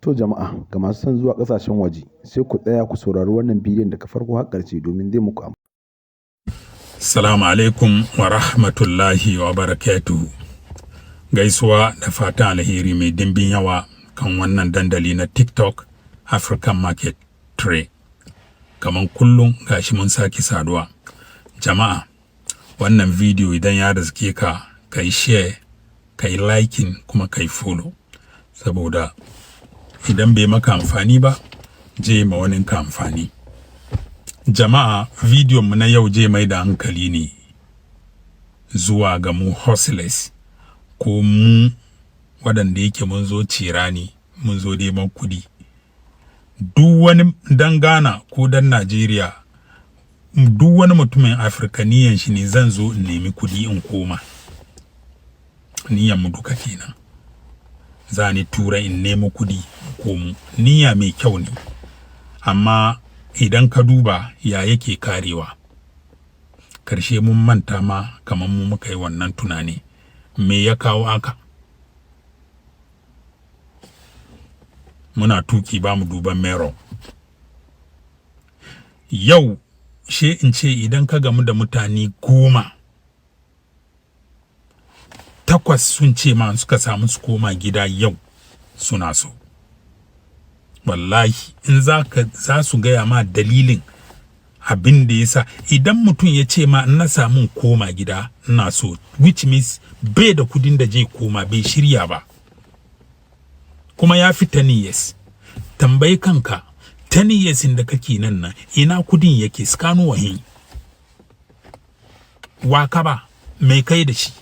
To jama'a, ga masu son zuwa ƙasashen waje, sai ku tsaya ku saurari wannan bidiyon daga farko har ƙarshe domin zai muku amfani. Assalamu alaikum wa rahmatullahi wa barakatuhu. Gaisuwa da fatan alheri mai dimbin yawa kan wannan dandali na TikTok African Market Trade. Kaman kullum gashi mun saki saduwa. Jama'a, wannan bidiyo idan ya riske ka, kai share, kai liking kuma kai follow. Saboda idan bai maka amfani ba, je ma wani ka amfani. Jama'a, bidiyon mu na yau je mai da hankali ne zuwa ga mu hustlers ko mu waɗanda yake mun zo cirani, mun zo neman kudi. Duk wani dan Ghana ko dan Najeriya, duk wani mutumin Afirka niyan shi ne zan zo in nemi kudi in koma. Niyan mu duka kenan. Za ni tura in nemo kudi ko mu. Niyya mai kyau ne. Amma idan ka duba ya yake karewa. Karshe mun manta ma kamar mu muka yi wannan tunani. Me ya kawo haka? Muna tuki ba mu duban mero. Yau she in ce idan ka gamu da mutane 10, 8 sun ce ma suka samu su koma gida yau suna so. Wallahi in za su gaya ma dalilin abin da yasa idan mutum ya ce ma na samu koma gida ina so, which means bai da kudin da je koma, bai shirya ba, kuma ya fi 10 years. Tambayi kanka 10 years da kake nan ina kudin yake, skanu wahin waka ba mai kai da shi.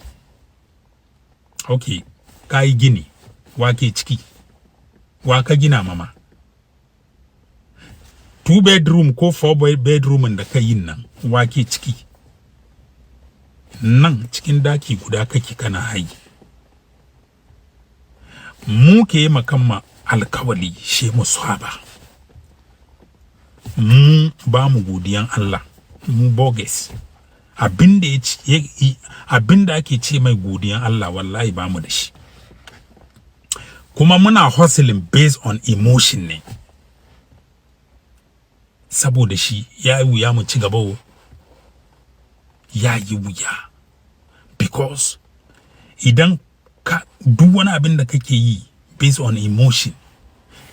Okay, ka yi gini, wake ciki, waka gina mama 2 bedroom ko 4 bedroom da ka yin nan, wake ciki. Nan cikin daki guda kake kana hayi. Mu ke makamma alkawali she mu saba. Mu ba mu godiyan Allah, mu bogus. Abinda ake ce mai godiyan Allah wallahi ba mu da shi. Kuma muna hustling based on emotion ne. Saboda shi ya yi wuya mu ci gaba, ya yi wuya. Because idan ka duk wani abin da kake yi based on emotion,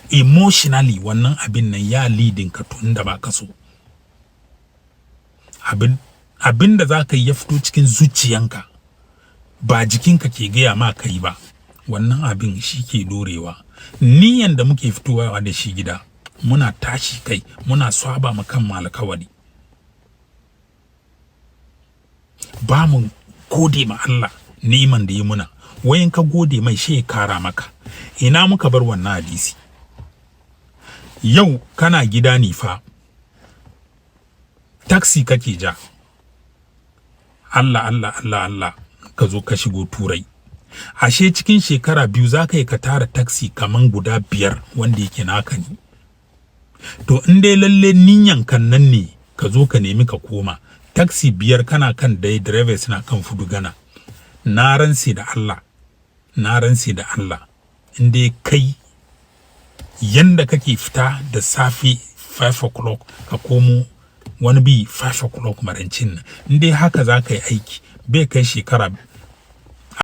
emotionally wannan abin nan ya leading ka tun da ba ka so. Abin da za ka yi ya fito cikin zuciyanka, ba jikinka ke gaya ma ka yi ba, wannan abin shi ke dorewa. Niyan da muke fitowa da shi gida, muna tashi kai, muna swaba makan alkawari. Ba mu gode ma Allah ni'iman da yi muna, wayan ka gode mai shi ya kara maka. Ina muka bar wannan hadisi? Yau kana gida ne fa, taxi kake ja. Allah ka zo ka shigo Turai. Ashe cikin shekara 2 za ka yi ka tara taxi kaman guda 5 wanda yake naka ne. To in dai lalle niyan kan nan ne ka zo ka nemi ka koma, taxi 5 kana kan dai, drivers na kan fudu gana. Na ranse da Allah, in dai kai yanda kake fita da safe 5 o'clock ka komo wani bi 5 o'clock marancin nan, in dai haka za ka yi aiki, bai kai shekara